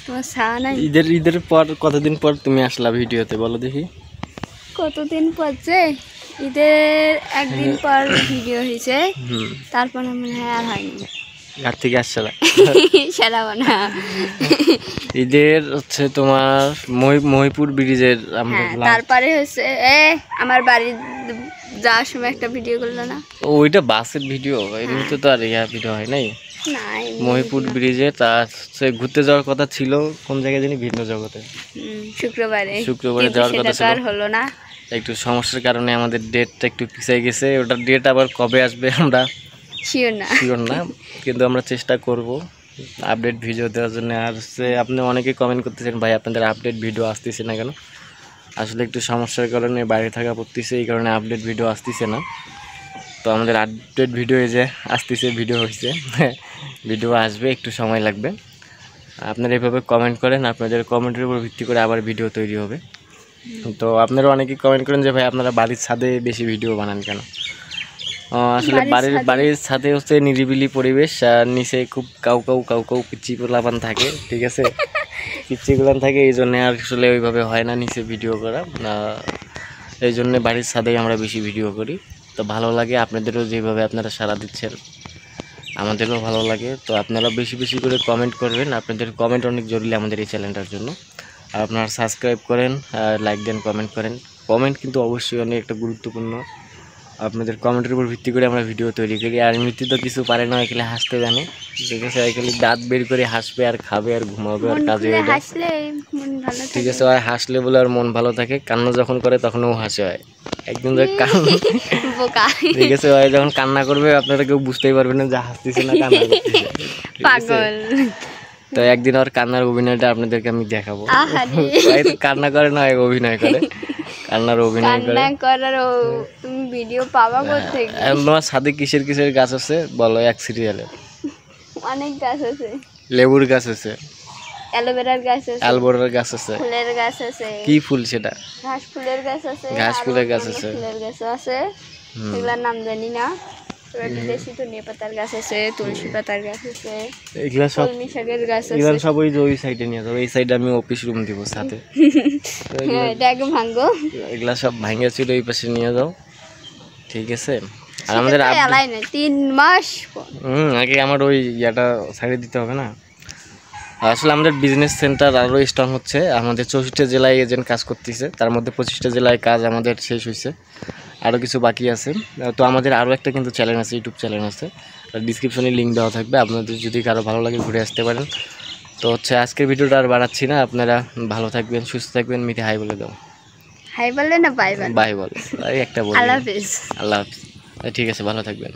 তোমার ছায়া নাই। ঈদের পর কতদিন পর তুমি আসলা ভিডিওতে বলো দেখি? কতদিন পর যে ঈদের একদিন পর ভিডিও হয়েছে, তারপর মনে হয় আর হয়নি। আর থেকে আসছে না সারাবো না। ঈদের হচ্ছে তোমার মহিপুর ব্রিজের তারপরে হচ্ছে আমার বাড়ি যাওয়ার সময় একটা ভিডিও করলো না? ওইটা বাসের ভিডিও, এমনিতে তো আর ভিডিও হয় নাই। মহিপুর ব্রিজে তার ঘুরতে যাওয়ার কথা ছিল, কোন জায়গায় জানি, ভিন্ন জগতে। শুক্রবারে যাওয়ার কথা ছিল, হলো না। একটু সমস্যার কারণে আমাদের ডেটটা একটু পিছিয়ে গেছে। ওটার ডেট আবার কবে আসবে আমরা শিওর না, কিন্তু আমরা চেষ্টা করব আপডেট ভিডিও দেওয়ার জন্য। আর হচ্ছে আপনি অনেকে কমেন্ট করতেছেন, ভাই আপনাদের আপডেট ভিডিও আসতেছে না কেন? আসলে একটু সমস্যার কারণে বাইরে থাকা পড়তেছে, এই কারণে আপডেট ভিডিও আসতেছে না। তো আমাদের আপডেট ভিডিও এই যে আসতেছে, ভিডিও হয়েছে, ভিডিও আসবে, একটু সময় লাগবে। আপনারা এইভাবে কমেন্ট করেন, আপনাদের কমেন্টের উপর ভিত্তি করে আবার ভিডিও তৈরি হবে। তো আপনারা অনেকেই কমেন্ট করেন যে ভাই আপনারা বাড়ির ছাদে বেশি ভিডিও বানান কেন? আসলে বাড়ির ছাদে হচ্ছে নিরিবিলি পরিবেশ, আর নিচে খুব কাউ কাউ পিচ্ছি পোলাপান থাকে, ঠিক আছে, পিচ্ছিগুলান থাকে, এই জন্যে আর আসলে ওইভাবে হয় না নিচে ভিডিও করা। এই জন্যে বাড়ির ছাদেই আমরা বেশি ভিডিও করি। তো ভালো লাগে, আপনাদেরও যেভাবে আপনারা সাড়া দিচ্ছেন আমাদেরও ভালো লাগে। তো আপনারা বেশি বেশি করে কমেন্ট করবেন, আপনাদের কমেন্ট অনেক জরুরি আমাদের এই চ্যানেলটার জন্য। আর আপনারা সাবস্ক্রাইব করেন, লাইক দেন, কমেন্ট করেন। কমেন্ট কিন্তু অবশ্যই অনেক একটা গুরুত্বপূর্ণ। আপনাদের কমেন্টের উপর ভিত্তি করে আমরা ভিডিও তৈরি করি। আর এমনিতে তো কিছু পারে না, এখানে হাসতে জানে, ঠিক আছে, এখানে দাঁত বের করে হাসবে আর খাবে আর ঘুমাবে আর কাজে, ঠিক আছে। আর হাসলে বলে আর মন ভালো থাকে, কান্না যখন করে তখনও হাসে হয়। একদিন ঠিক আছে, যখন কান্না করবে আপনারা কেউ বুঝতেই পারবেন না যে হাসতেছে না কান্না করতেছে। তো একদিন আর কান্নার অভিনয়টা আপনাদেরকে আমি দেখাবো। কান্না করে না, অভিনয় করে, কান্নার অভিনয় করে। তুমি ভিডিও পাবা কোথায়? তোমার ছাদে কিসের গাছ আছে বলো? এক সিরিয়ালে অনেক গাছ আছে। লেবুর গাছ আছে, অ্যালোভেরার গাছ আছে, অ্যালবোরার গাছ আছে, ফুলের গাছ আছে। কি ফুল সেটা? ঘাস ফুলের গাছ আছে, ঘাস ফুলের গাছ আছে, ফুলের গাছ আছে, এগুলার নাম জানি না। দেশি ধনিয়া পাতার গাছ আছে, তুলসী পাতার গাছ আছে, এগুলা সব কলমি শাকের গাছ আছে। এগুলা সব ওই সাইডে নিয়ে যাবো, এই সাইডে আমি অফিস রুম দিব সাথে। এটা একদম ভাঙ্গো, এগুলা সব ভাঙ্গা ছিল, ওই পাশে নিয়ে যাও, ঠিক আছে। আর আমাদের 3 মাস আগে আমার ওই ইয়াটা সাইডে দিতে হবে না। আসলে আমাদের বিজনেস সেন্টার আরও স্ট্রং হচ্ছে। আমাদের 64টা জেলায় এজেন্ট কাজ করতেছে, তার মধ্যে 25টা জেলায় কাজ আমাদের শেষ হয়েছে, আরও কিছু বাকি আছে। তো আমাদের আরও একটা কিন্তু চ্যানেল আছে, ইউটিউব চ্যানেল আছে, ডিসক্রিপশনে লিঙ্ক দেওয়া থাকবে, আপনাদের যদি কারো ভালো লাগে ঘুরে আসতে পারেন। তো হচ্ছে আজকের ভিডিওটা আর বাড়াচ্ছি না, আপনারা ভালো থাকবেন, সুস্থ থাকবেন। মিঠে হাই বলে দাও। হাই বলে না বাই বল? বাই বল, একটা বল। আল্লাহ হাফেজ। আল্লাহ হাফেজ, ঠিক আছে, ভালো থাকবেন।